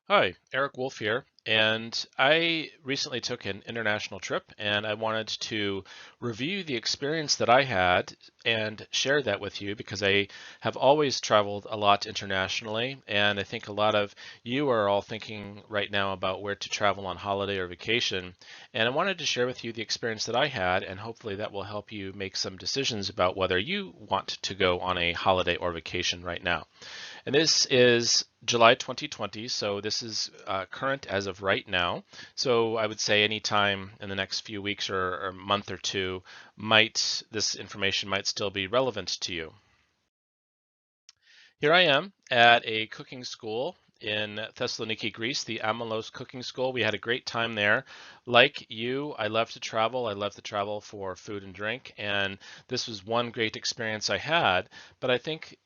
Hi, Eric Wolf here, and I recently took an international trip and I wanted to review the experience that I had and share that with you because I have always traveled a lot internationally, and I think a lot of you are all thinking right now about where to travel on holiday or vacation. And I wanted to share with you the experience that I had, and hopefully that will help you make some decisions about whether you want to go on a holiday or vacation right now. And this is July 2020, so this is current as of right now. So I would say anytime in the next few weeks or month or two, this information might still be relevant to you. Here I am at a cooking school in Thessaloniki, Greece, the Amelos Cooking School. We had a great time there. Like you, I love to travel. I love to travel for food and drink, and this was one great experience I had. But I think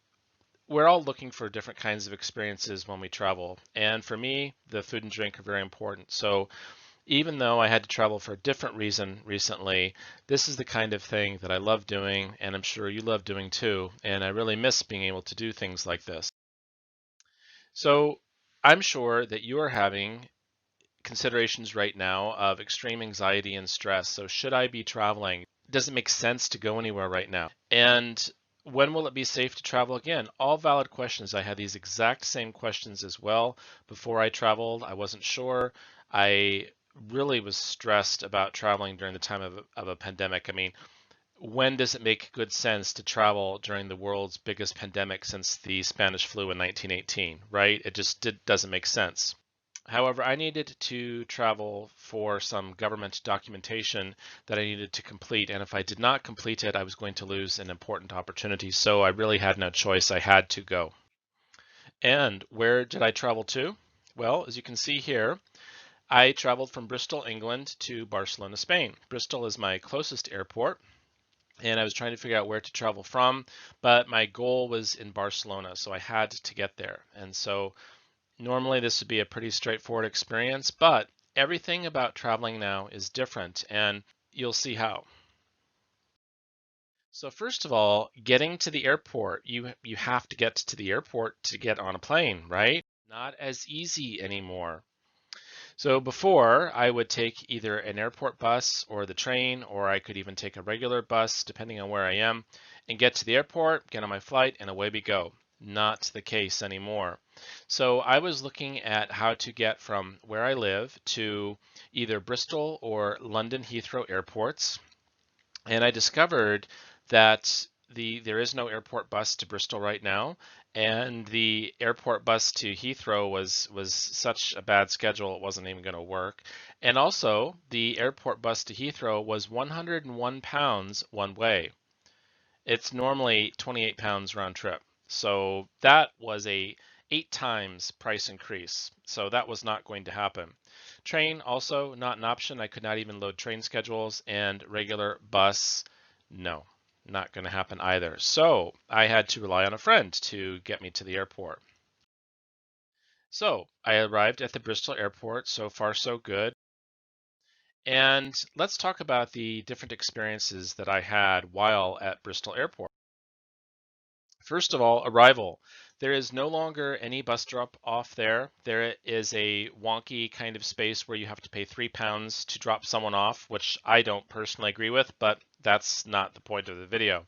we're all looking for different kinds of experiences when we travel. And for me, the food and drink are very important. So even though I had to travel for a different reason recently, this is the kind of thing that I love doing, and I'm sure you love doing too. And I really miss being able to do things like this. So I'm sure that you are having considerations right now of extreme anxiety and stress. So should I be traveling? Does it make sense to go anywhere right now? And when will it be safe to travel again? All valid questions. I had these exact same questions as well before I traveled. I wasn't sure. I really was stressed about traveling during the time of a pandemic. I mean, when does it make good sense to travel during the world's biggest pandemic since the Spanish flu in 1918, right? Doesn't make sense. However, I needed to travel for some government documentation that I needed to complete, and if I did not complete it, I was going to lose an important opportunity. So I really had no choice. I had to go. And where did I travel to? Well, as you can see here, I traveled from Bristol, England to Barcelona, Spain. Bristol is my closest airport, and I was trying to figure out where to travel from, but my goal was in Barcelona, so I had to get there. And so normally this would be a pretty straightforward experience, but everything about traveling now is different, and you'll see how. So first of all, getting to the airport, you have to get to the airport to get on a plane, right? Not as easy anymore. So before, I would take either an airport bus or the train, or I could even take a regular bus, depending on where I am, and get to the airport, get on my flight, and away we go. Not the case anymore. So I was looking at how to get from where I live to either Bristol or London Heathrow airports, and I discovered that there is no airport bus to Bristol right now, and the airport bus to Heathrow was such a bad schedule it wasn't even going to work. And also, the airport bus to Heathrow was 101 pounds one way. It's normally 28 pounds round trip. So that was a 8 times price increase. So that was not going to happen. Train also not an option. I could not even load train schedules, and regular bus, no, not going to happen either. So I had to rely on a friend to get me to the airport. So I arrived at the Bristol airport. So far, so good. And let's talk about the different experiences that I had while at Bristol Airport. First of all, arrival. There is no longer any bus drop off there. There is a wonky kind of space where you have to pay £3 to drop someone off, which I don't personally agree with, but that's not the point of the video.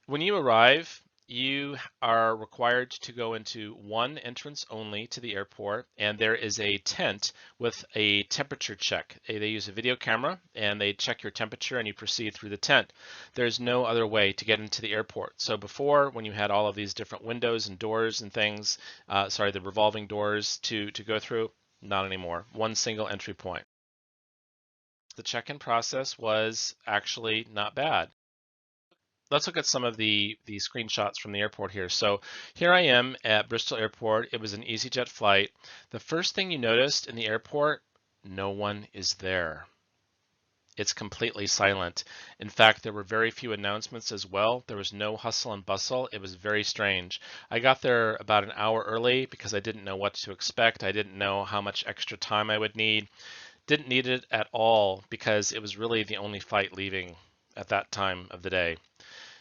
When you arrive, you are required to go into one entrance only to the airport, and there is a tent with a temperature check. They use a video camera and they check your temperature and you proceed through the tent. There's no other way to get into the airport. So before, when you had all of these different windows and doors and things, the revolving doors to go through, not anymore. One single entry point. The check-in process was actually not bad. Let's look at some of the screenshots from the airport here. So here I am at Bristol Airport. It was an EasyJet flight. The first thing you noticed in the airport, no one is there. It's completely silent. In fact, there were very few announcements as well. There was no hustle and bustle. It was very strange. I got there about an hour early because I didn't know what to expect. I didn't know how much extra time I would need. Didn't need it at all because it was really the only flight leaving at that time of the day.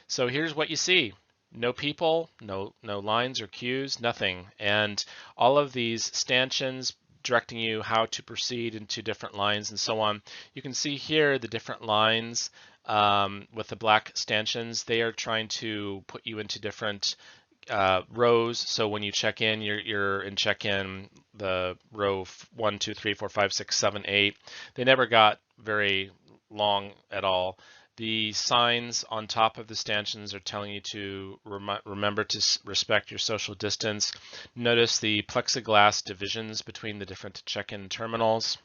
So here's what you see. No people, no lines or queues, nothing. And all of these stanchions directing you how to proceed into different lines and so on. You can see here the different lines with the black stanchions. They are trying to put you into different rows. So when you check in, you're in check-in the row 1, 2, 3, 4, 5, 6, 7, 8. They never got very long at all. The signs on top of the stanchions are telling you to remember to respect your social distance. Notice the plexiglass divisions between the different check-in terminals.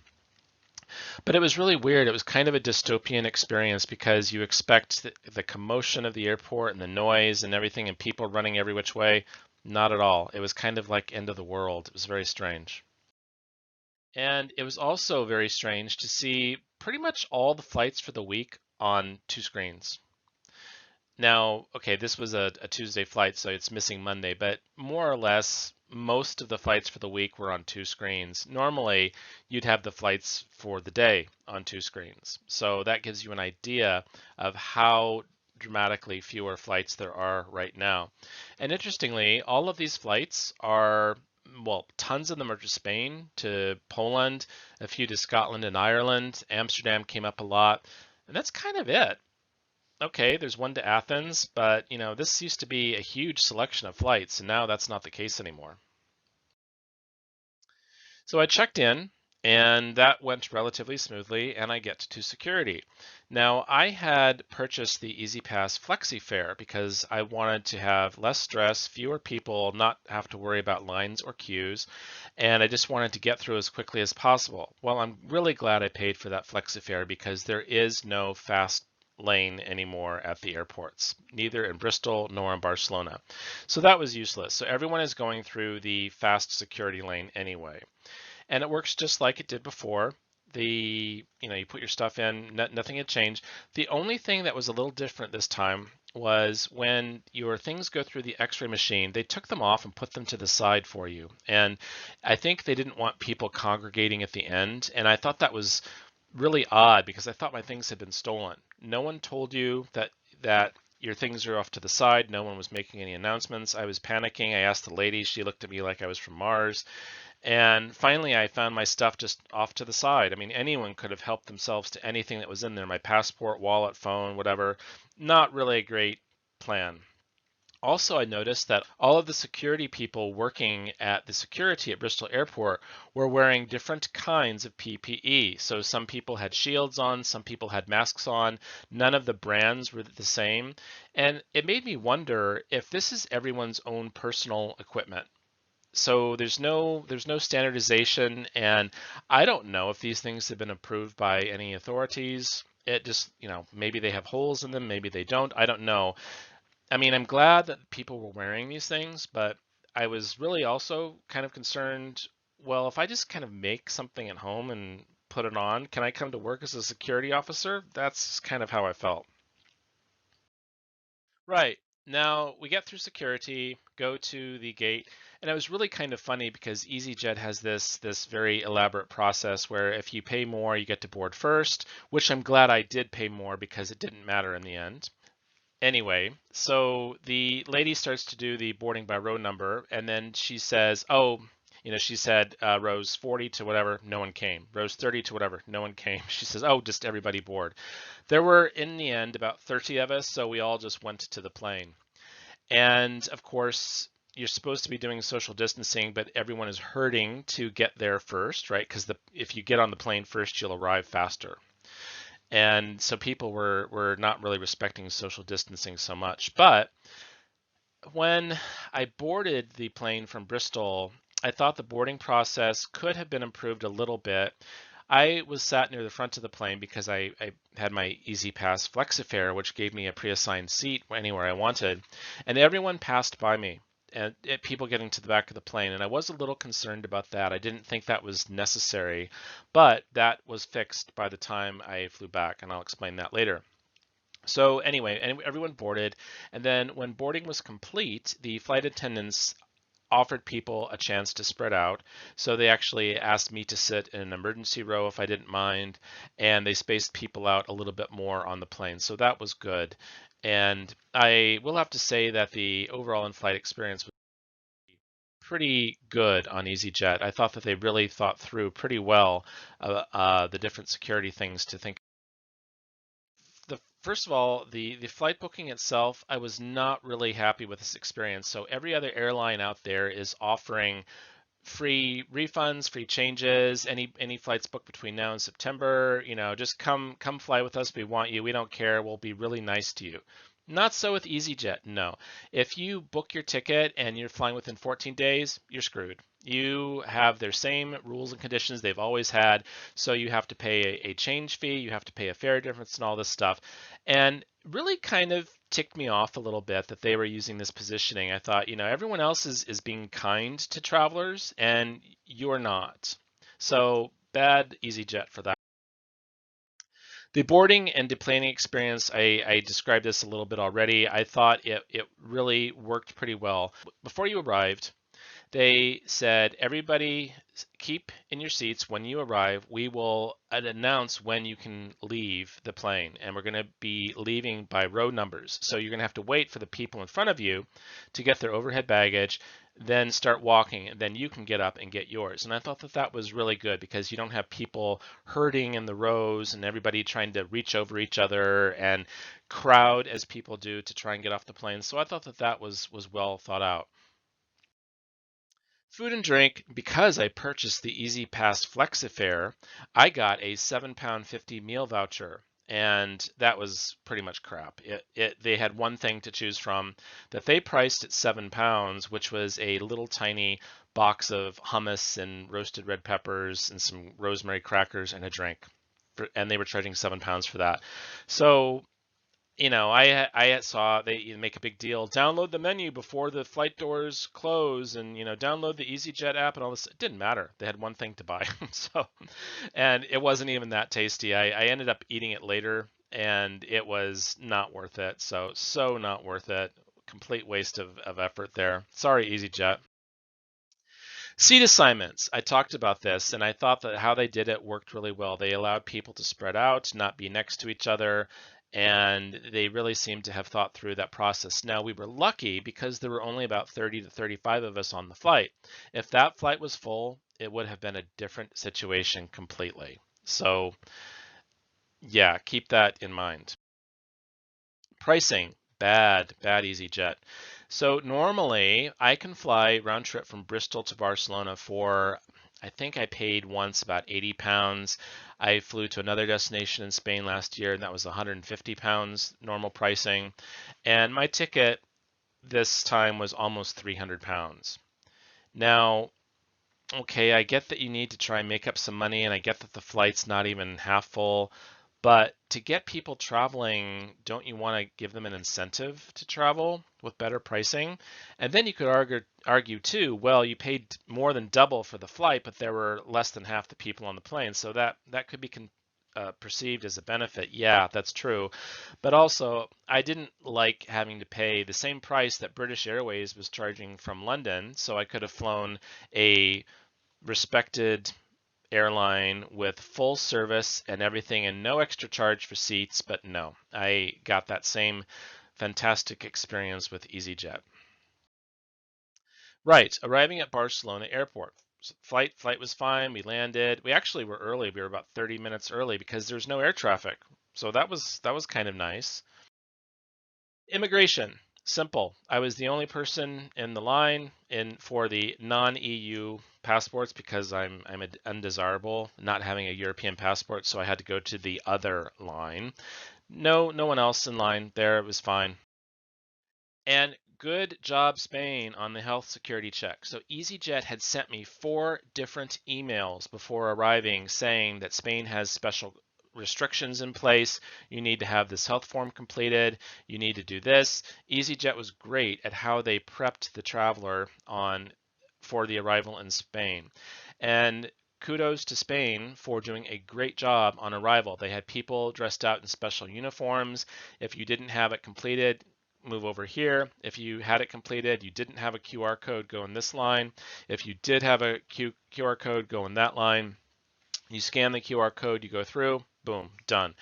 But it was really weird. It was kind of a dystopian experience because you expect the commotion of the airport and the noise and everything and people running every which way. Not at all. It was kind of like end of the world. It was very strange. And it was also very strange to see pretty much all the flights for the week on two screens. Now, okay, this was a Tuesday flight, so it's missing Monday, but more or less, most of the flights for the week were on two screens. Normally, you'd have the flights for the day on two screens. So that gives you an idea of how dramatically fewer flights there are right now. And interestingly, all of these flights are, well, tons of them are to Spain, to Poland, a few to Scotland and Ireland. Amsterdam came up a lot, and that's kind of it. Okay, there's one to Athens, but this used to be a huge selection of flights, and now that's not the case anymore. So I checked in, and that went relatively smoothly, and I get to security. Now, I had purchased the EasyPass Flexi Fare because I wanted to have less stress, fewer people, not have to worry about lines or queues, and I just wanted to get through as quickly as possible. Well, I'm really glad I paid for that Flexi Fare because there is no fast lane anymore at the airports, neither in Bristol nor in Barcelona. So that was useless. So everyone is going through the fast security lane anyway. And it works just like it did before. You put your stuff in, nothing had changed. The only thing that was a little different this time was when your things go through the x-ray machine, they took them off and put them to the side for you. And I think they didn't want people congregating at the end. And I thought that was really odd because I thought my things had been stolen. No one told you that your things are off to the side. No one was making any announcements. I was panicking. I asked the lady. She looked at me like I was from Mars. And finally, I found my stuff just off to the side. I mean, anyone could have helped themselves to anything that was in there, my passport, wallet, phone, whatever. Not really a great plan. Also, I noticed that all of the security people working at the security at Bristol Airport were wearing different kinds of PPE. So some people had shields on, some people had masks on. None of the brands were the same. And it made me wonder if this is everyone's own personal equipment. So there's no standardization, and I don't know if these things have been approved by any authorities. It just, maybe they have holes in them, maybe they don't. I don't know. I mean, I'm glad that people were wearing these things, but I was really also kind of concerned, well, if I just kind of make something at home and put it on, can I come to work as a security officer? That's kind of how I felt. Right. Now we get through security, go to the gate, and it was really kind of funny because EasyJet has this very elaborate process where if you pay more, you get to board first, which I'm glad I did pay more because it didn't matter in the end. Anyway, so the lady starts to do the boarding by row number, and then she says, "Oh, she said rows 40 to whatever, no one came. Rows 30 to whatever, no one came." She says, "Oh, just everybody board." There were, in the end, about 30 of us, so we all just went to the plane. And of course, you're supposed to be doing social distancing, but everyone is hurting to get there first, right? Because if you get on the plane first, you'll arrive faster. And so people were not really respecting social distancing so much. But when I boarded the plane from Bristol, I thought the boarding process could have been improved a little bit. I was sat near the front of the plane because I had my EasyPass FlexiFare, which gave me a pre-assigned seat anywhere I wanted, and everyone passed by me, and people getting to the back of the plane, and I was a little concerned about that. I didn't think that was necessary, but that was fixed by the time I flew back, and I'll explain that later. So anyway, and everyone boarded, and then when boarding was complete, the flight attendants offered people a chance to spread out. So they actually asked me to sit in an emergency row if I didn't mind, and they spaced people out a little bit more on the plane. So that was good. And I will have to say that the overall in-flight experience was pretty good on EasyJet. I thought that they really thought through pretty well the different security things to think. First of all, the flight booking itself, I was not really happy with this experience. So every other airline out there is offering free refunds, free changes, any flights booked between now and September, just come fly with us. We want you. We don't care. We'll be really nice to you. Not so with EasyJet. No. If you book your ticket and you're flying within 14 days, you're screwed. You have their same rules and conditions they've always had. So you have to pay a change fee, you have to pay a fare difference and all this stuff. And really kind of ticked me off a little bit that they were using this positioning. I thought, everyone else is being kind to travelers and you're not. So bad EasyJet for that. The boarding and deplaning experience, I described this a little bit already. I thought it really worked pretty well. Before you arrived, they said, everybody keep in your seats when you arrive. We will announce when you can leave the plane, and we're going to be leaving by row numbers. So you're going to have to wait for the people in front of you to get their overhead baggage, then start walking, and then you can get up and get yours. And I thought that that was really good because you don't have people herding in the rows and everybody trying to reach over each other and crowd as people do to try and get off the plane. So I thought that that was well thought out. Food and drink, because I purchased the Easy Pass FlexiFare, I got a £7.50 meal voucher. And that was pretty much crap. They had one thing to choose from that they priced at £7, which was a little tiny box of hummus and roasted red peppers and some rosemary crackers and a drink. And they were charging £7 for that. So I saw they make a big deal. Download the menu before the flight doors close, and download the EasyJet app and all this. It didn't matter. They had one thing to buy, so, and it wasn't even that tasty. I ended up eating it later, and it was not worth it. So not worth it. Complete waste of effort there. Sorry, EasyJet. Seat assignments. I talked about this, and I thought that how they did it worked really well. They allowed people to spread out, not be next to each other, and they really seemed to have thought through that process. Now, we were lucky because there were only about 30 to 35 of us on the flight. If that flight was full, it would have been a different situation completely. So, yeah, keep that in mind. Pricing, bad EasyJet. So normally I can fly round trip from Bristol to Barcelona for, I think I paid once about £80. I flew to another destination in Spain last year and that was £150 normal pricing. And my ticket this time was almost £300. Now, okay, I get that you need to try and make up some money and I get that the flight's not even half full. But to get people traveling, don't you want to give them an incentive to travel with better pricing? And then you could argue too, well, you paid more than double for the flight, but there were less than half the people on the plane. So that could be perceived as a benefit. Yeah, that's true. But also, I didn't like having to pay the same price that British Airways was charging from London. So I could have flown a respected airline with full service and everything and no extra charge for seats, but no, I got that same fantastic experience with EasyJet. Right, arriving at Barcelona Airport. Flight was fine. We landed. We actually were early. We were about 30 minutes early because there's no air traffic. So that was kind of nice. Immigration, simple. I was the only person in the line in for the non-EU passports because I'm undesirable, not having a European passport, so I had to go to the other line. No one else in line there. It was fine. And good job, Spain, on the health security check. So EasyJet had sent me 4 different emails before arriving saying that Spain has special restrictions in place. You need to have this health form completed. You need to do this. EasyJet was great at how they prepped the traveler on for the arrival in Spain. And kudos to Spain for doing a great job on arrival. They had people dressed out in special uniforms. If you didn't have it completed, move over here. If you had it completed, you didn't have a QR code, go in this line. If you did have a QR code, go in that line. You scan the QR code, you go through. boom, done.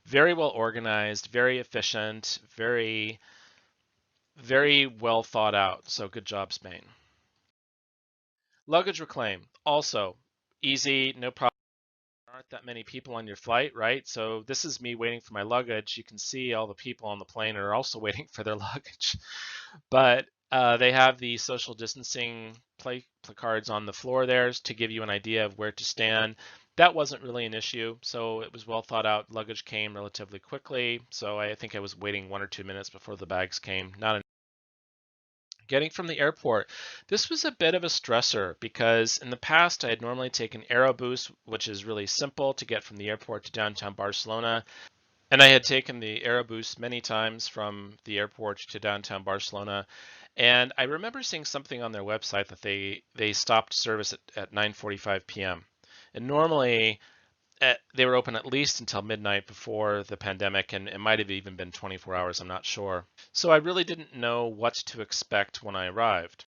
Very well organized, very efficient, very, very well thought out. So good job, Spain. Luggage reclaim, also easy, no problem. There aren't that many people on your flight, right? So this is me waiting for my luggage. You can see all the people on the plane are also waiting for their luggage. But they have the social distancing placards on the floor there to give you an idea of where to stand. That wasn't really an issue, so it was well thought out. Luggage came relatively quickly, so I think I was waiting 1 or 2 minutes before the bags came. Not an Getting from the airport, this was a bit of a stressor because in the past I had normally taken Aerobus, which is really simple to get from the airport to downtown Barcelona. And I had taken the Aerobus many times from the airport to downtown Barcelona. And I remember seeing something on their website that they stopped service at 9:45 p.m. And normally they were open at least until midnight before the pandemic, and it might have even been 24 hours, I'm not sure. So I really didn't know what to expect when I arrived.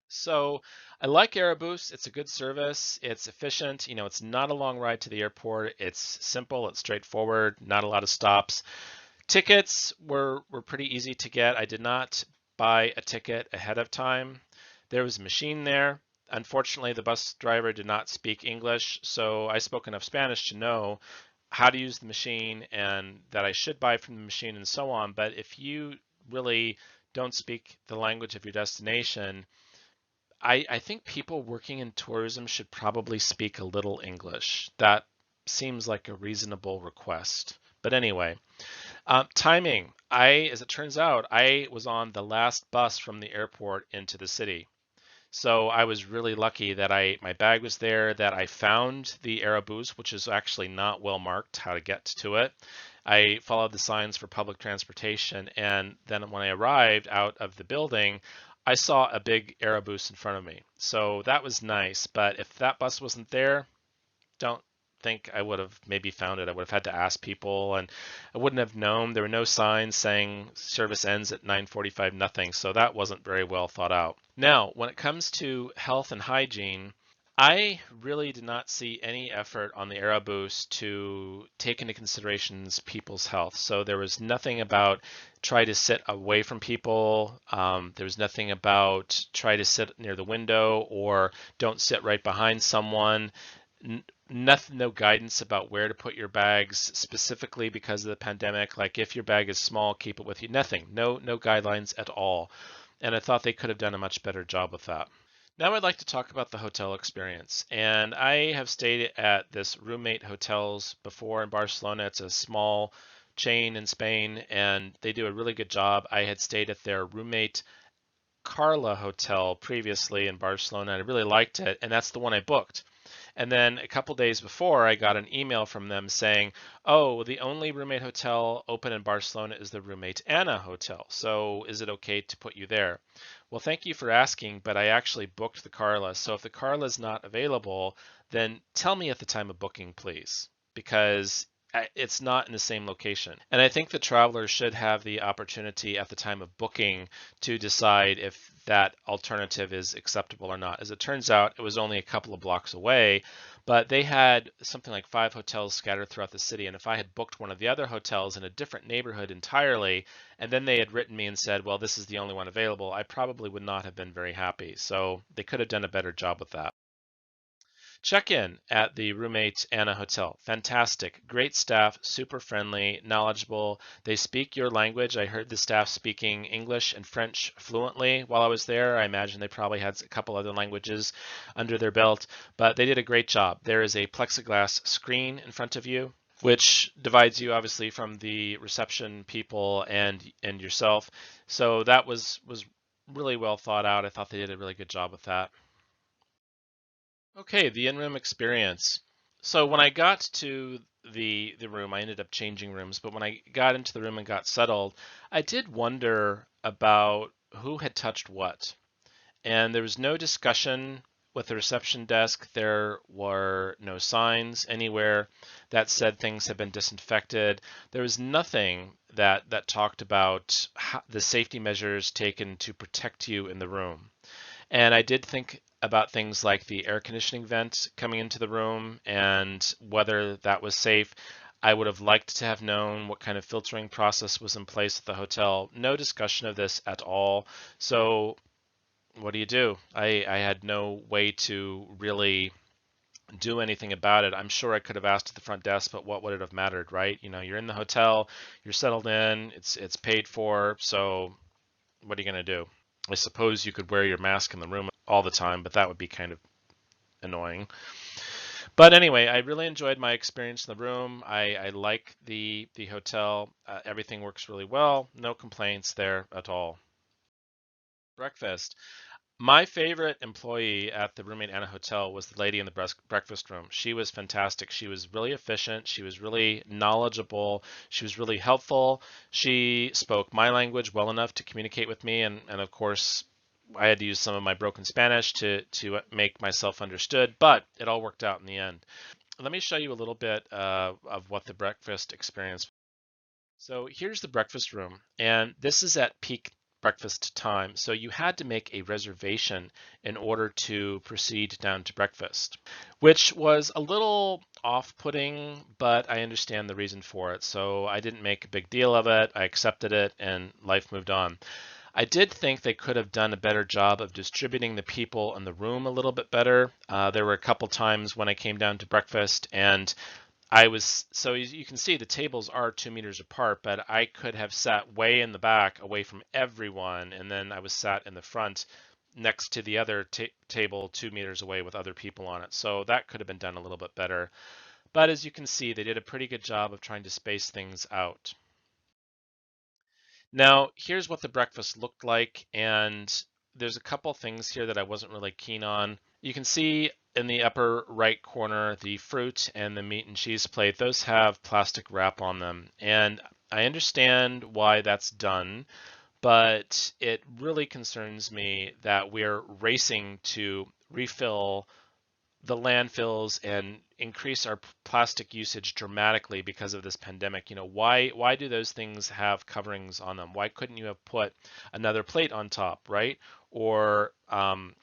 So I like Aerobus. It's a good service. It's efficient. It's not a long ride to the airport. It's simple. It's straightforward. Not a lot of stops. Tickets were pretty easy to get. I did not buy a ticket ahead of time. There was a machine there. Unfortunately, the bus driver did not speak English, so I spoke enough Spanish to know how to use the machine and that I should buy from the machine and so on. But if you really don't speak the language of your destination, I think people working in tourism should probably speak a little English. That seems like a reasonable request. But anyway, timing. As it turns out, I was on the last bus from the airport into the city. So I was really lucky that my bag was there, that I found the Aerobus, which is actually not well marked how to get to it. I followed the signs for public transportation, and then when I arrived out of the building, I saw a big Aerobus in front of me. So that was nice, but if that bus wasn't there, don't think I would have maybe found it. I would have had to ask people, and I wouldn't have known. There were no signs saying service ends at 9:45, nothing. So that wasn't very well thought out. Now, when it comes to health and hygiene, I really did not see any effort on the Aerobus to take into considerations people's health. So there was nothing about try to sit away from people. There was nothing about try to sit near the window or don't sit right behind someone. Nothing, no guidance about where to put your bags specifically because of the pandemic. Like if your bag is small, keep it with you. Nothing, no guidelines at all. And I thought they could have done a much better job with that. Now I'd like to talk about the hotel experience. And I have stayed at this Roommate Hotels before in Barcelona. It's a small chain in Spain, and they do a really good job. I had stayed at their Roommate Carla Hotel previously in Barcelona, and I really liked it, and that's the one I booked. And then a couple days before, I got an email from them saying, oh, the only roommate hotel open in Barcelona is the Roommate Anna Hotel. So is it okay to put you there? Well, thank you for asking, but I actually booked the Carla. So if the Carla is not available, then tell me at the time of booking, please, because it's not in the same location. And I think the traveler should have the opportunity at the time of booking to decide if that alternative is acceptable or not. As it turns out, it was only a couple of blocks away, but they had something like 5 hotels scattered throughout the city. And if I had booked one of the other hotels in a different neighborhood entirely, and then they had written me and said, well, this is the only one available, I probably would not have been very happy. So they could have done a better job with that. Check-in at the Roommate Anna Hotel. Fantastic. Great staff, super friendly, knowledgeable. They speak your language. I heard the staff speaking English and French fluently while I was there. I imagine they probably had a couple other languages under their belt, but they did a great job. There is a plexiglass screen in front of you, which divides you obviously from the reception people and yourself. So that was really well thought out. I thought they did a really good job with that. Okay, the in-room experience. So when I got to the room, I ended up changing rooms, but when I got into the room and got settled, I did wonder about who had touched what. And there was no discussion with the reception desk. There were no signs anywhere that said things had been disinfected. There was nothing that talked about the safety measures taken to protect you in the room. And I did think about things like the air conditioning vent coming into the room and whether that was safe. I would have liked to have known what kind of filtering process was in place at the hotel. No discussion of this at all. So what do? I had no way to really do anything about it. I'm sure I could have asked at the front desk, but what would it have mattered, right? You know, you're in the hotel, you're settled in, it's paid for, so what are you going to do? I suppose you could wear your mask in the room all the time, but that would be kind of annoying. But anyway, I really enjoyed my experience in the room. I like the hotel. Everything works really well. No complaints there at all. Breakfast. My favorite employee at the Roommate Anna Hotel was the lady in the breakfast room. She was fantastic. She was really efficient. She was really knowledgeable. She was really helpful. She spoke my language well enough to communicate with me, and of course, I had to use some of my broken Spanish to make myself understood, but it all worked out in the end. Let me show you a little bit of what the breakfast experience. So here's the breakfast room, and this is at peak breakfast time. So you had to make a reservation in order to proceed down to breakfast, which was a little off-putting, but I understand the reason for it. So I didn't make a big deal of it. I accepted it, and life moved on. I did think they could have done a better job of distributing the people in the room a little bit better. There were a couple times when I came down to breakfast and I was, so you can see the tables are 2 meters apart, but I could have sat way in the back away from everyone, and then I was sat in the front next to the other table 2 meters away with other people on it. So that could have been done a little bit better. But as you can see, they did a pretty good job of trying to space things out. Now, here's what the breakfast looked like, and there's a couple things here that I wasn't really keen on. You can see in the upper right corner the fruit and the meat and cheese plate. Those have plastic wrap on them, and I understand why that's done, but it really concerns me that we're racing to refill the landfills and increase our plastic usage dramatically because of this pandemic. You know, why do those things have coverings on them? Why couldn't you have put another plate on top, right? Or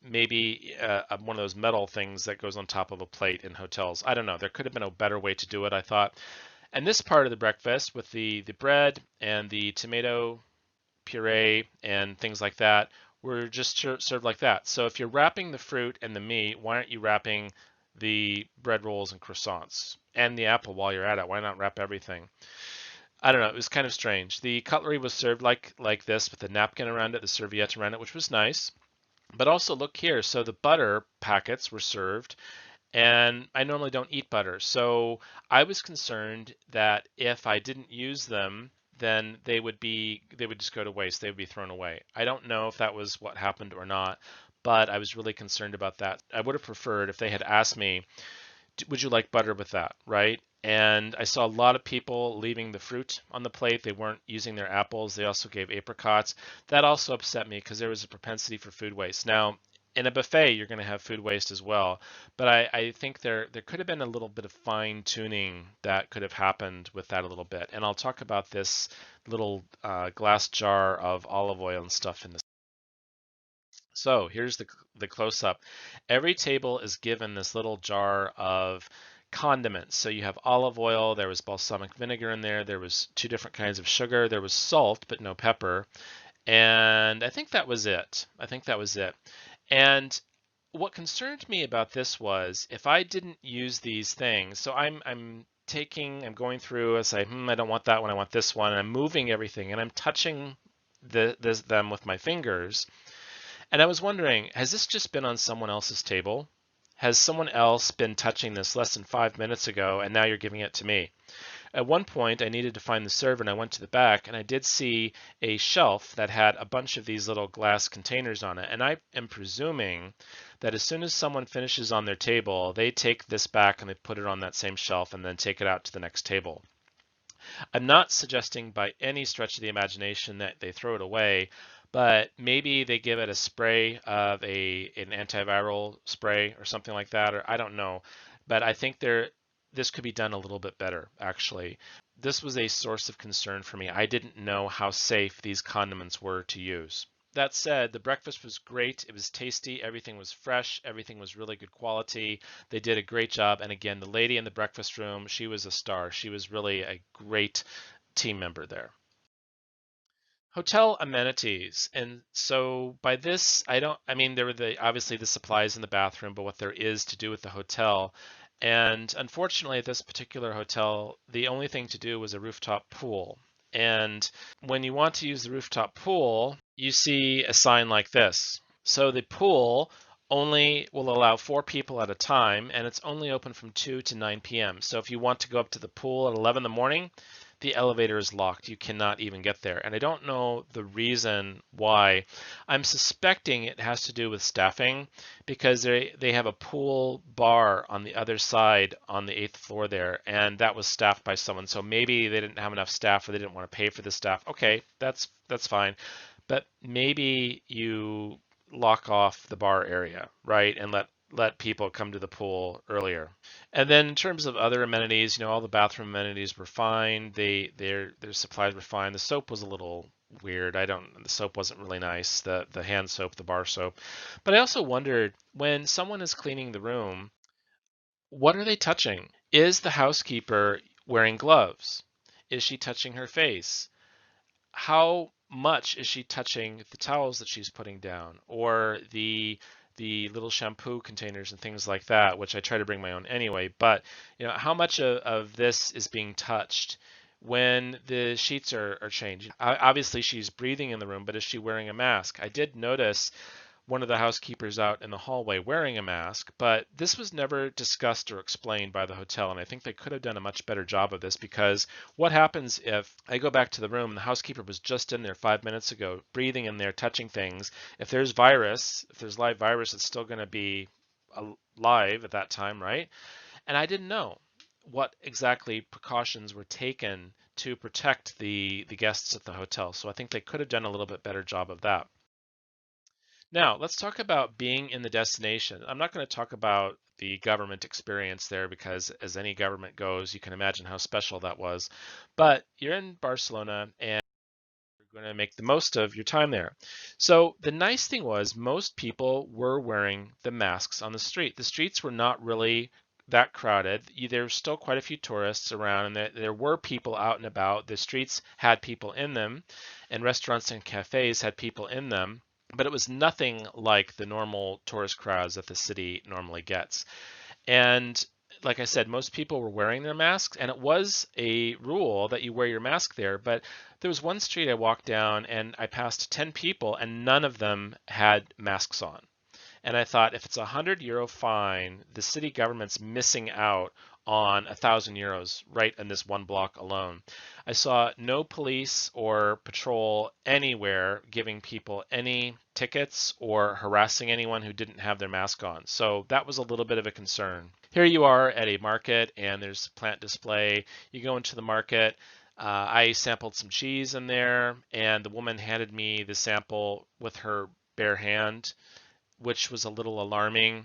maybe one of those metal things that goes on top of a plate in hotels. I don't know. There could have been a better way to do it, I thought. And this part of the breakfast with the bread and the tomato puree and things like that were just served like that. So if you're wrapping the fruit and the meat, why aren't you wrapping the bread rolls and croissants and the apple while you're at it? Why not wrap everything? I don't know. It was kind of strange. The cutlery was served like this with a napkin around it, the serviette around it, which was nice. But also look here. So the butter packets were served, and I normally don't eat butter. So I was concerned that if I didn't use them, then they would just go to waste. They would be thrown away. I don't know if that was what happened or not, but I was really concerned about that. I would have preferred if they had asked me, would you like butter with that, right? And I saw a lot of people leaving the fruit on the plate. They weren't using their apples. They also gave apricots. That also upset me because there was a propensity for food waste. Now, in a buffet, you're going to have food waste as well. But I think there could have been a little bit of fine tuning that could have happened with that a little bit. And I'll talk about this little glass jar of olive oil and stuff in this. So here's the close up. Every table is given this little jar of condiments. So you have olive oil, there was balsamic vinegar in there, there was two different kinds of sugar, there was salt but no pepper, and I think that was it. I think that was it. And what concerned me about this was if I didn't use these things, so I'm going through, I say, I don't want that one, I want this one, and I'm moving everything, and I'm touching them with my fingers. And I was wondering, has this just been on someone else's table? Has someone else been touching this less than 5 minutes ago and now you're giving it to me? At one point, I needed to find the server and I went to the back and I did see a shelf that had a bunch of these little glass containers on it. And I am presuming that as soon as someone finishes on their table, they take this back and they put it on that same shelf and then take it out to the next table. I'm not suggesting by any stretch of the imagination that they throw it away, but maybe they give it a spray of an antiviral spray or something like that, or I don't know. But I think this could be done a little bit better, actually. This was a source of concern for me. I didn't know how safe these condiments were to use. that said, the breakfast was great. It was tasty. Everything was fresh. Everything was really good quality. They did a great job. And again, the lady in the breakfast room, she was a star. She was really a great team member there. Hotel amenities. And so by this, I mean, there were obviously the supplies in the bathroom, but what there is to do with the hotel. And unfortunately, at this particular hotel, the only thing to do was a rooftop pool. And when you want to use the rooftop pool, you see a sign like this. So the pool only will allow 4 people at a time, and it's only open from 2 to 9 p.m. So if you want to go up to the pool at 11 in the morning, the elevator is locked. You cannot even get there. And I don't know the reason why. I'm suspecting it has to do with staffing because they have a pool bar on the other side on the 8th floor there, and that was staffed by someone. So maybe they didn't have enough staff or they didn't want to pay for the staff. Okay, that's fine. But maybe you lock off the bar area, right? And let people come to the pool earlier. And then in terms of other amenities, all the bathroom amenities were fine. Their supplies were fine. The soap was a little weird. The soap wasn't really nice. The hand soap, the bar soap. But I also wondered when someone is cleaning the room, what are they touching? Is the housekeeper wearing gloves? Is she touching her face? How much is she touching the towels that she's putting down or the little shampoo containers and things like that, which I try to bring my own anyway. But how much of this is being touched when the sheets are changed? Obviously, she's breathing in the room, but is she wearing a mask? I did notice one of the housekeepers out in the hallway wearing a mask, but this was never discussed or explained by the hotel. And I think they could have done a much better job of this because what happens if I go back to the room and the housekeeper was just in there 5 minutes ago, breathing in there, touching things? If there's live virus, it's still going to be live at that time, right? And I didn't know what exactly precautions were taken to protect the guests at the hotel. So I think they could have done a little bit better job of that. Now, let's talk about being in the destination. I'm not going to talk about the government experience there because, as any government goes, you can imagine how special that was. But you're in Barcelona and you're going to make the most of your time there. So, the nice thing was, most people were wearing the masks on the street. The streets were not really that crowded. There were still quite a few tourists around, and there were people out and about. The streets had people in them, and restaurants and cafes had people in them, but it was nothing like the normal tourist crowds that the city normally gets. And like I said, most people were wearing their masks, and it was a rule that you wear your mask there. But there was one street I walked down, and I passed 10 people, and none of them had masks on. And I thought, if it's €100 fine, the city government's missing out on €1,000 right in this one block alone. I saw no police or patrol anywhere giving people any tickets or harassing anyone who didn't have their mask on. So that was a little bit of a concern. Here you are at a market and there's plant display. You go into the market. I sampled some cheese in there, and the woman handed me the sample with her bare hand, which was a little alarming.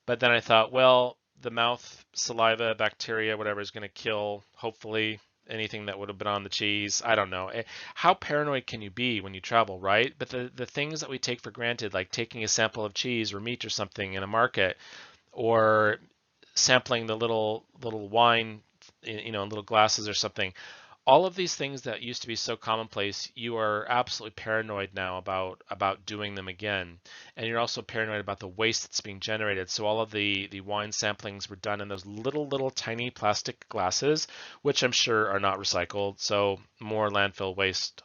But then I thought, well, the mouth saliva bacteria, whatever, is going to kill, hopefully, anything that would have been on the cheese. I don't know. How paranoid can you be when you travel, right? But the things that we take for granted, like taking a sample of cheese or meat or something in a market, or sampling the little wine, in little glasses or something, all of these things that used to be so commonplace, you are absolutely paranoid now about doing them again. And you're also paranoid about the waste that's being generated. So all of the wine samplings were done in those little tiny plastic glasses, which I'm sure are not recycled. So more landfill waste.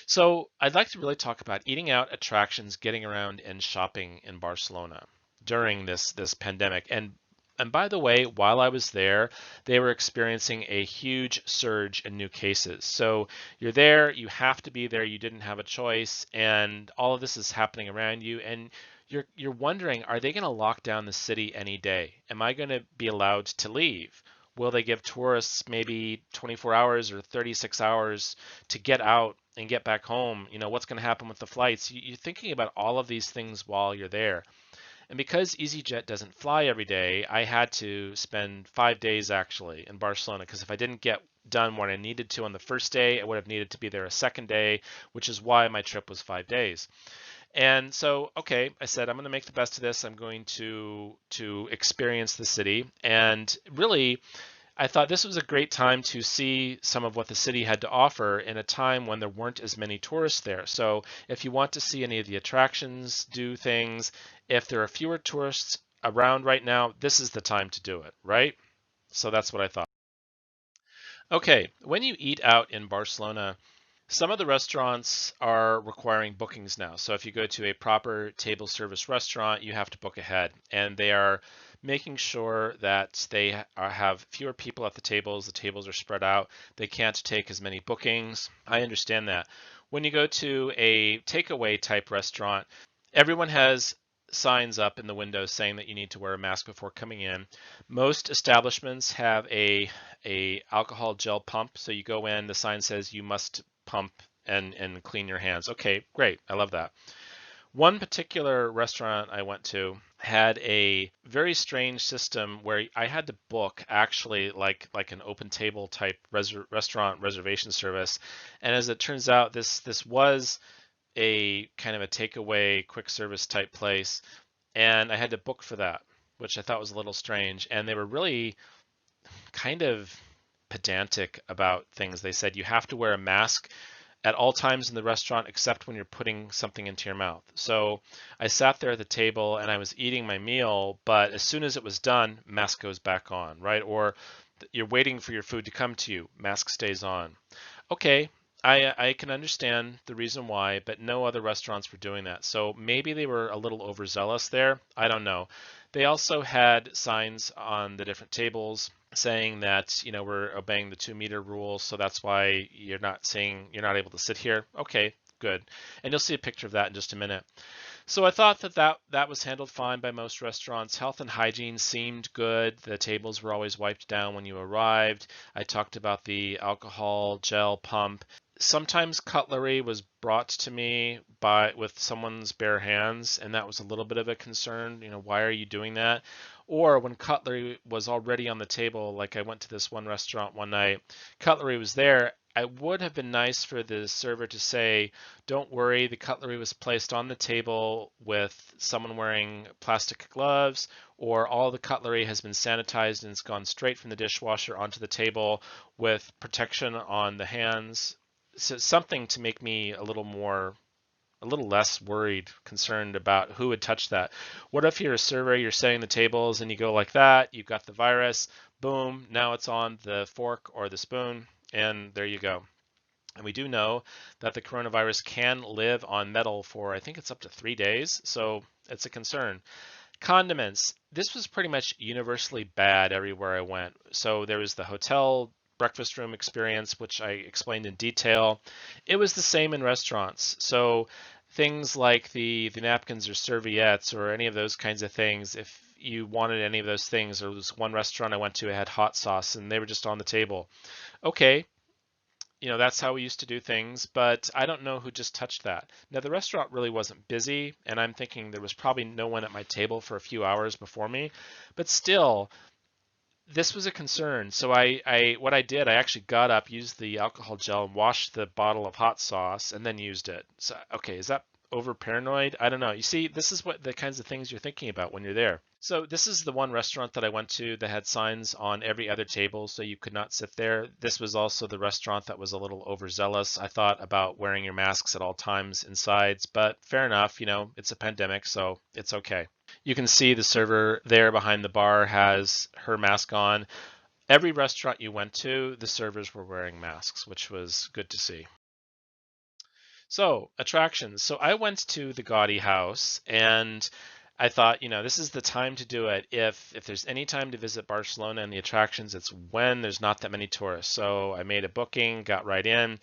So I'd like to really talk about eating out, attractions, getting around, and shopping in Barcelona during this pandemic. And by the way, while I was there, they were experiencing a huge surge in new cases. So you're there, you have to be there, you didn't have a choice, and all of this is happening around you, and you're wondering, are they going to lock down the city any day? Am I going to be allowed to leave? Will they give tourists maybe 24 hours or 36 hours to get out and get back home? What's going to happen with the flights? You're thinking about all of these things while you're there. And because EasyJet doesn't fly every day, I had to spend 5 days actually in Barcelona, because if I didn't get done what I needed to on the first day, I would have needed to be there a second day, which is why my trip was 5 days. And so, okay, I said I'm going to make the best of this. I'm going to experience the city, and really, I thought this was a great time to see some of what the city had to offer in a time when there weren't as many tourists there. So if you want to see any of the attractions, do things, if there are fewer tourists around right now, this is the time to do it, right? So that's what I thought. Okay, when you eat out in Barcelona, some of the restaurants are requiring bookings now. So if you go to a proper table service restaurant, you have to book ahead, and they are making sure that they have fewer people at the tables. The tables are spread out. They can't take as many bookings. I understand that. When you go to a takeaway type restaurant, everyone has signs up in the windows saying that you need to wear a mask before coming in. Most establishments have a alcohol gel pump. So you go in, the sign says you must pump and clean your hands. Okay, great. I love that. One particular restaurant I went to had a very strange system where I had to book actually like an open table type restaurant reservation service. And as it turns out, this was a kind of a takeaway quick service type place, and I had to book for that, which I thought was a little strange. And they were really kind of pedantic about things. They said you have to wear a mask at all times in the restaurant except when you're putting something into your mouth. So I sat there at the table and I was eating my meal, but as soon as it was done, mask goes back on, right? Or you're waiting for your food to come to you, mask stays on. Okay, I can understand the reason why, but no other restaurants were doing that. So maybe they were a little overzealous there. I don't know. They also had signs on the different tables saying that, we're obeying the 2 meter rule, so that's why you're not able to sit here. Okay, good. And you'll see a picture of that in just a minute. So I thought that was handled fine by most restaurants. Health and hygiene seemed good. The tables were always wiped down when you arrived. I talked about the alcohol gel pump. Sometimes cutlery was brought to me with someone's bare hands, and that was a little bit of a concern. Why are you doing that? Or when cutlery was already on the table, like I went to this one restaurant one night, cutlery was there. I would have been nice for the server to say, don't worry, the cutlery was placed on the table with someone wearing plastic gloves, or all the cutlery has been sanitized and it's gone straight from the dishwasher onto the table with protection on the hands. So something to make me a little less worried, concerned about who had touched that. What if you're a server, you're setting the tables and you go like that, you've got the virus, boom, now it's on the fork or the spoon, and there you go. And we do know that the coronavirus can live on metal for, I think it's up to 3 days, so it's a concern. Condiments. This was pretty much universally bad everywhere I went. So there was the hotel breakfast room experience, which I explained in detail. It was the same in restaurants. So things like the napkins or serviettes or any of those kinds of things, if you wanted any of those things, there was one restaurant I went to, it had hot sauce and they were just on the table. Okay, that's how we used to do things, but I don't know who just touched that. Now, the restaurant really wasn't busy, and I'm thinking there was probably no one at my table for a few hours before me, but still, this was a concern. So what I did, I actually got up, used the alcohol gel, and washed the bottle of hot sauce, and then used it. So, okay, is that over paranoid? I don't know. You see, this is what the kinds of things you're thinking about when you're there. So this is the one restaurant that I went to that had signs on every other table so you could not sit there. This was also the restaurant that was a little overzealous. I thought about wearing your masks at all times inside, but fair enough, it's a pandemic, so it's okay. You can see the server there behind the bar has her mask on. Every restaurant you went to, the servers were wearing masks, which was good to see. So, attractions. So I went to the Gaudi house and I thought, this is the time to do it. If there's any time to visit Barcelona and the attractions, it's when there's not that many tourists. So I made a booking, got right in,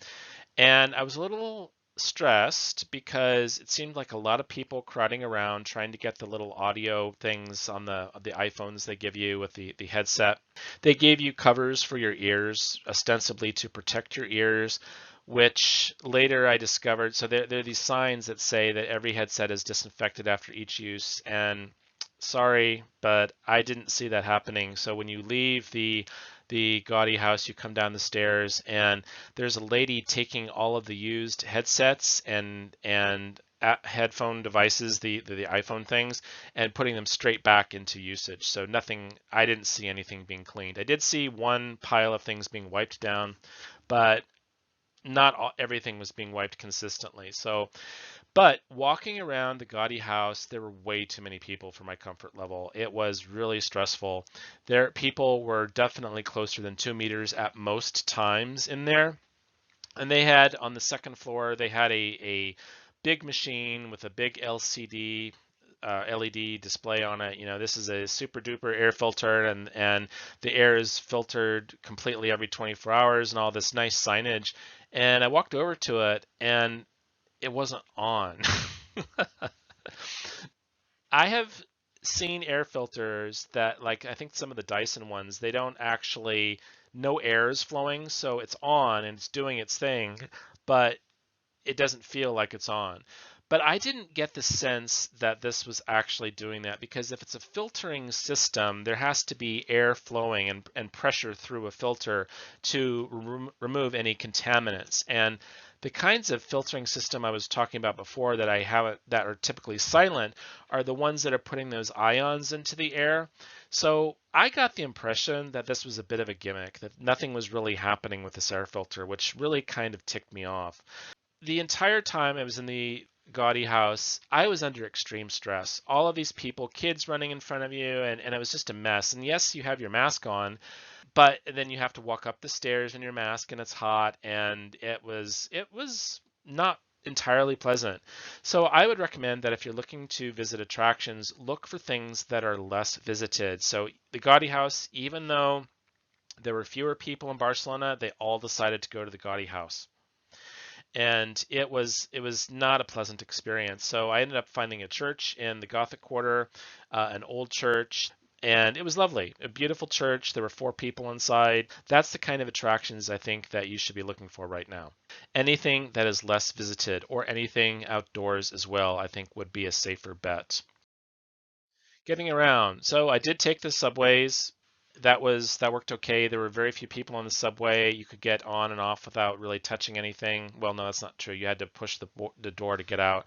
and I was a little stressed because it seemed like a lot of people crowding around trying to get the little audio things on the iPhones they give you with the headset. They gave you covers for your ears, ostensibly to protect your ears, which later I discovered. So there are these signs that say that every headset is disinfected after each use. And sorry, but I didn't see that happening. So when you leave the gaudy house, you come down the stairs, and there's a lady taking all of the used headsets and headphone devices, the iPhone things, and putting them straight back into usage. So nothing, I didn't see anything being cleaned. I did see one pile of things being wiped down, but not everything was being wiped consistently. So but walking around the gaudy house, there were way too many people for my comfort level. It was really stressful. There, people were definitely closer than 2 meters at most times in there. And they had on the second floor, they had a big machine with a big LCD LED display on it. You know, this is a super duper air filter, and the air is filtered completely every 24 hours, and all this nice signage. And I walked over to it, and it wasn't on. I have seen air filters that, like, I think some of the Dyson ones, they don't actually, no air is flowing, so it's on and it's doing its thing, but it doesn't feel like it's on. But I didn't get the sense that this was actually doing that, because if it's a filtering system, there has to be air flowing and pressure through a filter to remove any contaminants. And the kinds of filtering system I was talking about before that I have that are typically silent are the ones that are putting those ions into the air. So I got the impression that this was a bit of a gimmick, that nothing was really happening with this air filter, which really kind of ticked me off. The entire time I was in the gaudy house, I was under extreme stress. All of these people, kids running in front of you, and it was just a mess. And yes, you have your mask on, but then you have to walk up the stairs in your mask, and it's hot, and it was not entirely pleasant. So I would recommend that if you're looking to visit attractions, look for things that are less visited. So the gaudy house, even though there were fewer people in Barcelona, they all decided to go to the gaudy house, and it was not a pleasant experience. So I ended up finding a church in the Gothic Quarter, an old church, and it was lovely. A beautiful church. There were 4 people inside. That's the kind of attractions I think that you should be looking for right now. Anything that is less visited or anything outdoors as well, I think would be a safer bet. Getting around. So I did take the subways. That worked okay. There were very few people on the subway. You could get on and off without really touching anything. Well, no, that's not true. You had to push the door to get out.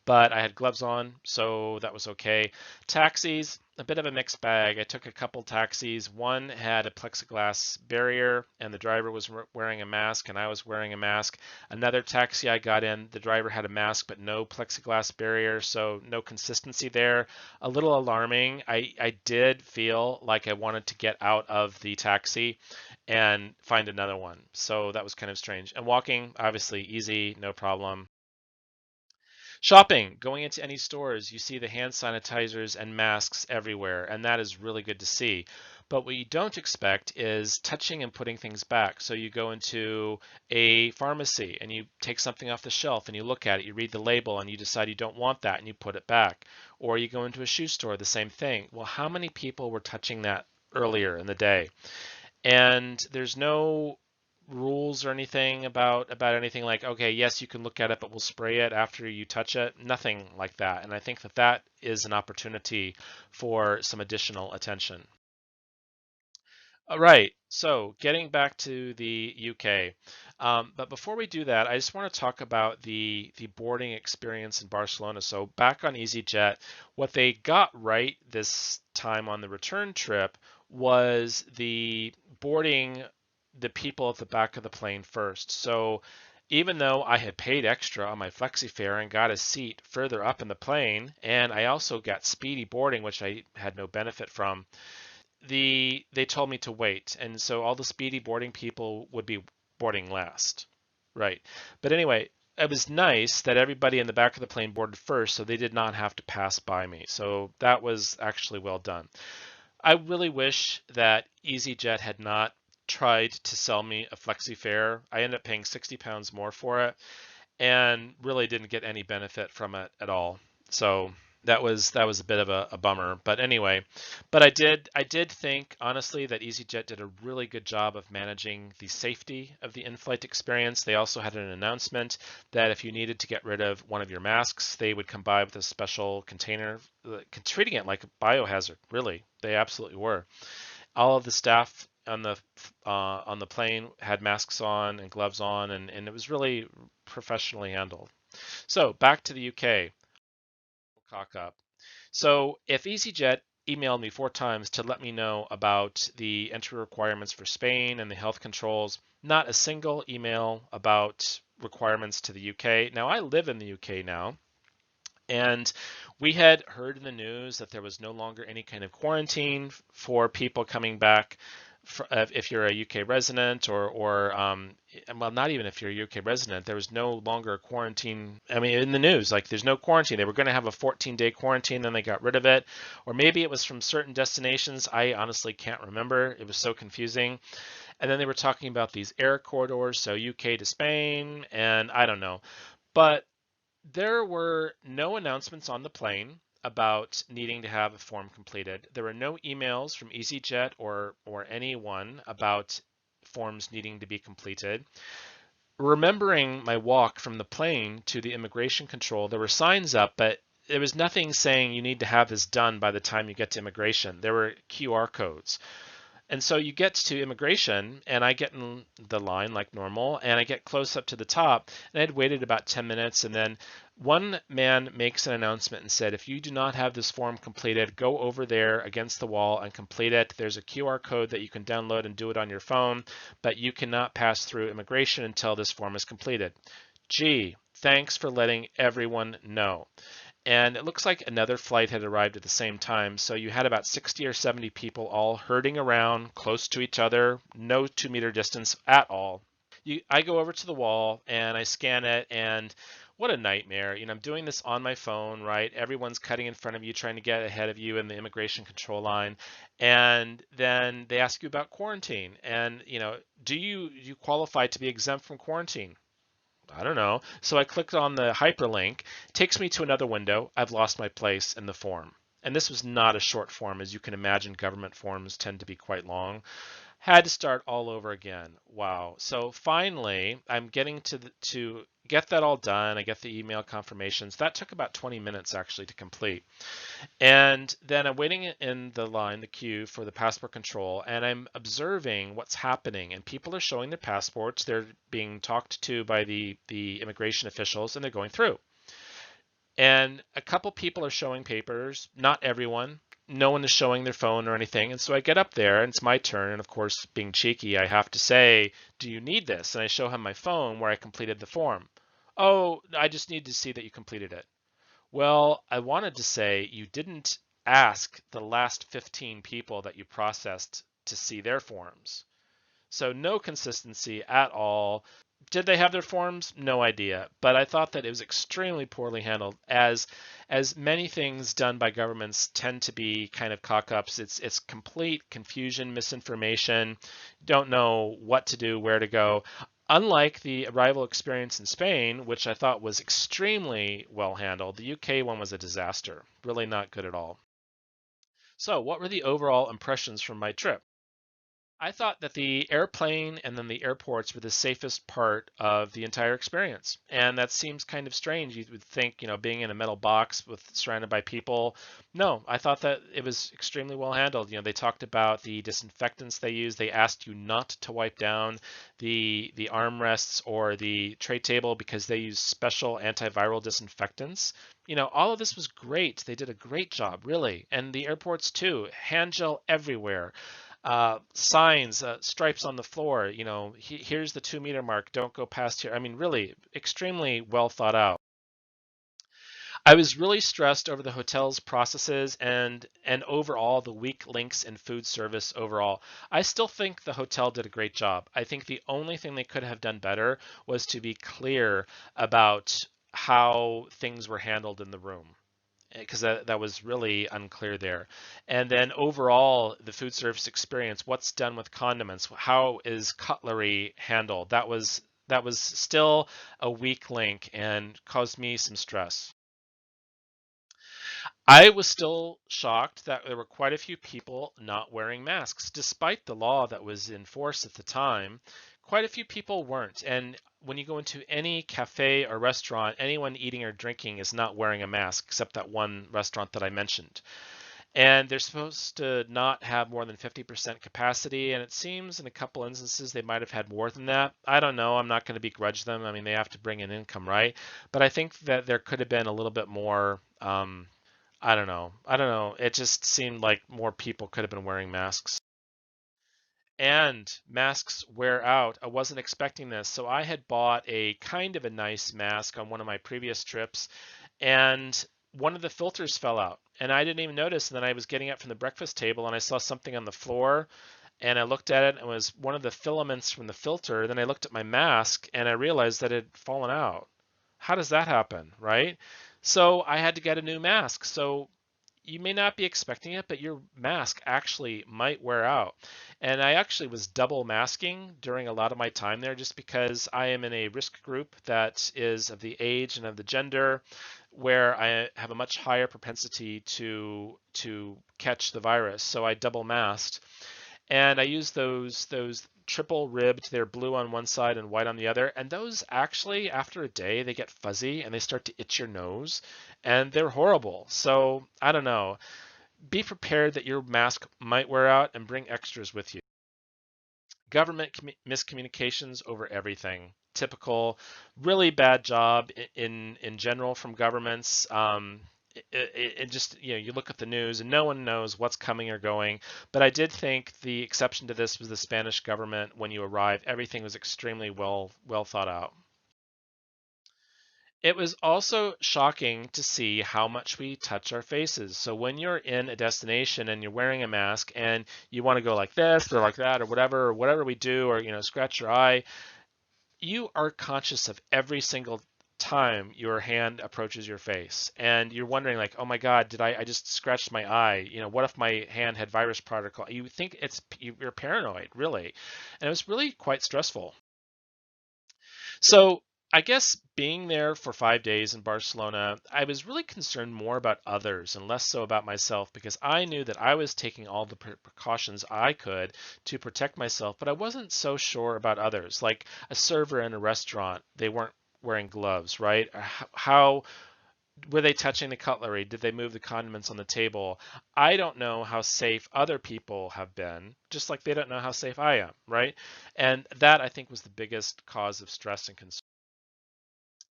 But I had gloves on, so that was okay. Taxis, a bit of a mixed bag. I took a couple taxis. One had a plexiglass barrier, and the driver was wearing a mask, and I was wearing a mask. Another taxi I got in, the driver had a mask, but no plexiglass barrier, so no consistency there. A little alarming. I did feel like I wanted to get out of the taxi and find another one. So that was kind of strange. And walking, obviously easy, no problem. Shopping, going into any stores, you see the hand sanitizers and masks everywhere, and that is really good to see. But what you don't expect is touching and putting things back. So you go into a pharmacy and you take something off the shelf and you look at it, you read the label and you decide you don't want that and you put it back. Or you go into a shoe store, the same thing. Well, how many people were touching that earlier in the day? And there's no rules or anything about anything like, okay, yes, you can look at it, but we'll spray it after you touch it. Nothing like that. And I think that that is an opportunity for some additional attention. All right, so getting back to the UK. But before we do that, I just want to talk about the boarding experience in Barcelona. So back on EasyJet, what they got right this time on the return trip was the boarding the people at the back of the plane first. So even though I had paid extra on my flexi fare and got a seat further up in the plane, and I also got speedy boarding, which I had no benefit from, they told me to wait, and so all the speedy boarding people would be boarding last, right? But anyway, it was nice that everybody in the back of the plane boarded first, so they did not have to pass by me. So that was actually well done. I really wish that EasyJet had not tried to sell me a flexi fare. I ended up paying £60 more for it and really didn't get any benefit from it at all. So that was a bit of a bummer. But anyway, but I did think honestly that EasyJet did a really good job of managing the safety of the in-flight experience. They also had an announcement that if you needed to get rid of one of your masks, they would come by with a special container, treating it like a biohazard. Really, they absolutely were. All of the staff on the plane had masks on and gloves on, and it was really professionally handled. So back to the UK. Cock up. So if EasyJet emailed me 4 times to let me know about the entry requirements for Spain and the health controls, not a single email about requirements to the UK. Now I live in the UK now, and we had heard in the news that there was no longer any kind of quarantine for people coming back if you're a UK resident or well, not even if you're a UK resident, there was no longer a quarantine. I mean, in the news, like there's no quarantine. They were going to have a 14-day quarantine, then they got rid of it. Or maybe it was from certain destinations. I honestly can't remember. It was so confusing. And then they were talking about these air corridors, so UK to Spain, and I don't know. But there were no announcements on the plane about needing to have a form completed. There were no emails from EasyJet or anyone about forms needing to be completed. Remembering my walk from the plane to the immigration control, there were signs up, but there was nothing saying you need to have this done by the time you get to immigration. There were QR codes. And so you get to immigration, and I get in the line like normal, and I get close up to the top, and I'd waited about 10 minutes, and then one man makes an announcement and said, if you do not have this form completed, go over there against the wall and complete it. There's a QR code that you can download and do it on your phone, but you cannot pass through immigration until this form is completed. Gee, thanks for letting everyone know. And it looks like another flight had arrived at the same time. So you had about 60 or 70 people all herding around close to each other, no 2 meter distance at all. I go over to the wall and I scan it, and what a nightmare. I'm doing this on my phone, right? Everyone's cutting in front of you, trying to get ahead of you in the immigration control line. And then they ask you about quarantine. And, do you qualify to be exempt from quarantine? I don't know. So I clicked on the hyperlink. It takes me to another window. I've lost my place in the form. And this was not a short form. As you can imagine, government forms tend to be quite long. Had to start all over again. Wow. So finally, I'm getting to get that all done. I get the email confirmations. That took about 20 minutes actually to complete. And then I'm waiting in the line, the queue for the passport control, and I'm observing what's happening. And people are showing their passports. They're being talked to by the immigration officials, and they're going through. And a couple people are showing papers, not everyone. No one is showing their phone or anything. And so I get up there, and it's my turn. And of course, being cheeky, I have to say, do you need this? And I show him my phone where I completed the form. Oh, I just need to see that you completed it. Well, I wanted to say you didn't ask the last 15 people that you processed to see their forms. So no consistency at all. Did they have their forms? No idea. But I thought that it was extremely poorly handled, as many things done by governments tend to be kind of cock-ups. It's complete confusion, misinformation. Don't know what to do, where to go. Unlike the arrival experience in Spain, which I thought was extremely well handled, the UK one was a disaster. Really not good at all. So, what were the overall impressions from my trip? I thought that the airplane and then the airports were the safest part of the entire experience. And that seems kind of strange. You would think, being in a metal box with surrounded by people. No, I thought that it was extremely well handled. They talked about the disinfectants they used. They asked you not to wipe down the armrests or the tray table because they use special antiviral disinfectants. All of this was great. They did a great job, really. And the airports too. Hand gel everywhere, signs, stripes on the floor, here's the 2 meter mark, don't go past here. I mean, really extremely well thought out. I was really stressed over the hotel's processes and overall the weak links in food service overall. I still think the hotel did a great job. I think the only thing they could have done better was to be clear about how things were handled in the room, because that was really unclear there. And then overall, the food service experience, what's done with condiments, how is cutlery handled? That was still a weak link and caused me some stress. I was still shocked that there were quite a few people not wearing masks, despite the law that was in force at the time. Quite a few people weren't. And when you go into any cafe or restaurant, anyone eating or drinking is not wearing a mask, except that one restaurant that I mentioned. And they're supposed to not have more than 50% capacity. And it seems in a couple instances they might have had more than that. I don't know. I'm not going to begrudge them. I mean, they have to bring in income, right? But I think that there could have been a little bit more. I don't know. I don't know. It just seemed like more people could have been wearing masks. And masks wear out. I wasn't expecting this. So I had bought a kind of a nice mask on one of my previous trips, and one of the filters fell out. And I didn't even notice. And then I was getting up from the breakfast table and I saw something on the floor, and I looked at it and it was one of the filaments from the filter. Then I looked at my mask and I realized that it had fallen out. How does that happen, right? So I had to get a new mask. So you may not be expecting it, but your mask actually might wear out. And I actually was double masking during a lot of my time there just because I am in a risk group that is of the age and of the gender where I have a much higher propensity to catch the virus. So I double masked, and I use those triple ribbed. They're blue on one side and white on the other. And those actually, after a day, they get fuzzy and they start to itch your nose, and they're horrible. So I don't know. Be prepared that your mask might wear out and bring extras with you. Government miscommunications over everything. Typical, really bad job in general from governments. It just, you look at the news and no one knows what's coming or going. But I did think the exception to this was the Spanish government. When you arrive, everything was extremely well thought out. It was also shocking to see how much we touch our faces. So when you're in a destination and you're wearing a mask and you want to go like this or like that or whatever we do, or scratch your eye, you are conscious of every single time your hand approaches your face, and you're wondering like, oh my god, did I just scratched my eye, what if my hand had virus particle? You think you're paranoid, really. And it was really quite stressful. So I guess being there for 5 days in Barcelona, I was really concerned more about others and less so about myself, because I knew that I was taking all the precautions I could to protect myself, but I wasn't so sure about others. Like a server in a restaurant, they weren't wearing gloves, right? How were they touching the cutlery? Did they move the condiments on the table? I don't know how safe other people have been, just like they don't know how safe I am, right? And that, I think, was the biggest cause of stress and concern.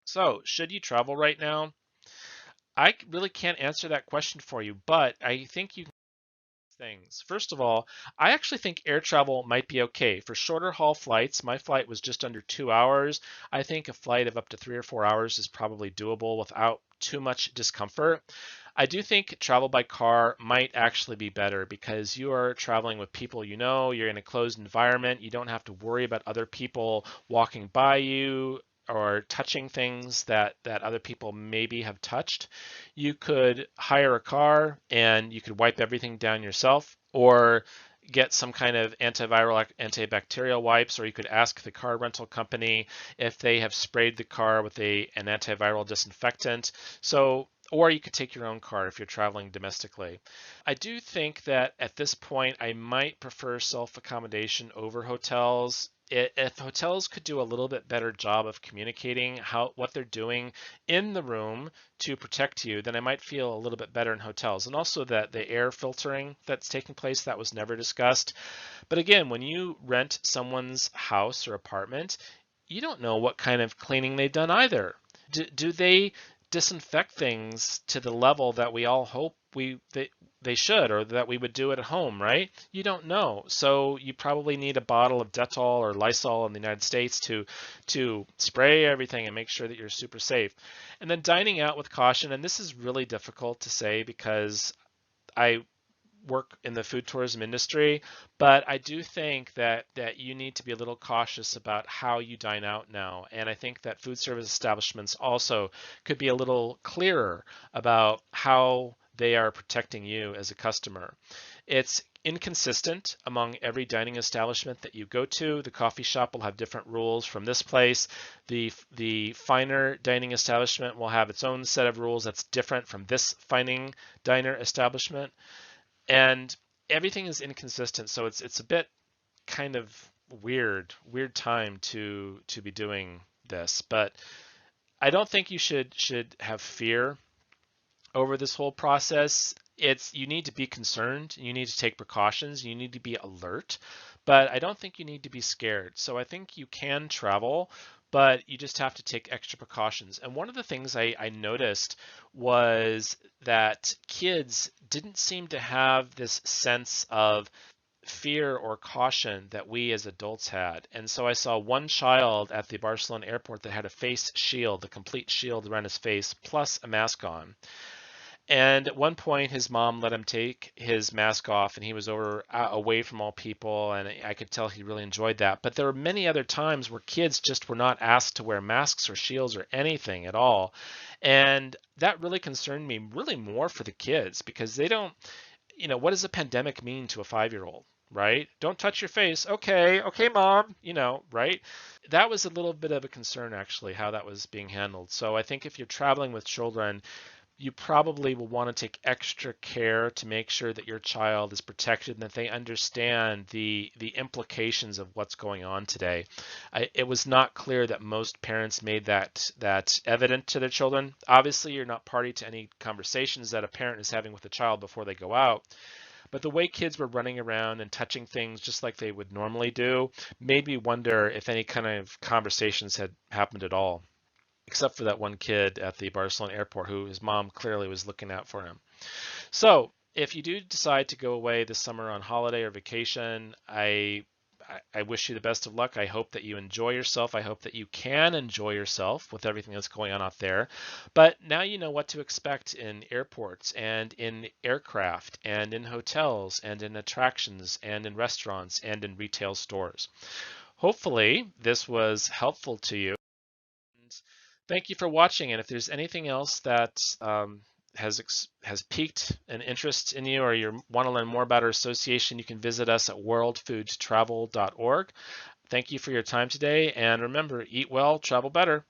So, should you travel right now? I really can't answer that question for you, but I think you can do things. First of all, I actually think air travel might be okay. For shorter haul flights, my flight was just under 2 hours. I think a flight of up to 3 or 4 hours is probably doable without too much discomfort. I do think travel by car might actually be better because you are traveling with people you're in a closed environment, you don't have to worry about other people walking by you or touching things that other people maybe have touched. You could hire a car and you could wipe everything down yourself, or get some kind of antiviral, antibacterial wipes, or you could ask the car rental company if they have sprayed the car with an antiviral disinfectant. So, or you could take your own car if you're traveling domestically. I do think that at this point, I might prefer self-accommodation over hotels. If hotels could do a little bit better job of communicating what they're doing in the room to protect you, then I might feel a little bit better in hotels. And also that the air filtering that's taking place, that was never discussed. But again, when you rent someone's house or apartment, you don't know what kind of cleaning they've done either. Do they disinfect things to the level that we all hope they should, or that we would do it at home, right? You don't know. So you probably need a bottle of Dettol or Lysol in the United States to spray everything and make sure that you're super safe. And then dining out with caution, and this is really difficult to say because I work in the food tourism industry, but I do think that you need to be a little cautious about how you dine out now. And I think that food service establishments also could be a little clearer about how they are protecting you as a customer. It's inconsistent among every dining establishment that you go to. The coffee shop will have different rules from this place. The finer dining establishment will have its own set of rules that's different from this fining diner establishment. And everything is inconsistent, so it's a bit kind of weird time to be doing this. But I don't think you should have fear over this whole process. You need to be concerned, you need to take precautions, you need to be alert, but I don't think you need to be scared. So I think you can travel, but you just have to take extra precautions. And one of the things I noticed was that kids didn't seem to have this sense of fear or caution that we as adults had. And so I saw one child at the Barcelona airport that had a face shield, a complete shield around his face, plus a mask on. And at one point, his mom let him take his mask off, and he was away from all people, and I could tell he really enjoyed that. But there were many other times where kids just were not asked to wear masks or shields or anything at all, and that really concerned me, really more for the kids, because they don't, what does a pandemic mean to a 5-year-old? Right? Don't touch your face. Okay, mom, right? That was a little bit of a concern, actually, how that was being handled. So I think if you're traveling with children, you probably will want to take extra care to make sure that your child is protected and that they understand the implications of what's going on today. It was not clear that most parents made that evident to their children. Obviously, you're not party to any conversations that a parent is having with a child before they go out. But the way kids were running around and touching things just like they would normally do made me wonder if any kind of conversations had happened at all, except for that one kid at the Barcelona airport who his mom clearly was looking out for him. So if you do decide to go away this summer on holiday or vacation, I wish you the best of luck. I hope that you enjoy yourself. I hope that you can enjoy yourself with everything that's going on out there. But now you know what to expect in airports and in aircraft and in hotels and in attractions and in restaurants and in retail stores. Hopefully this was helpful to you. Thank you for watching, and if there's anything else that has piqued an interest in you, or you want to learn more about our association, you can visit us at worldfoodtravel.org. Thank you for your time today, and remember, eat well, travel better.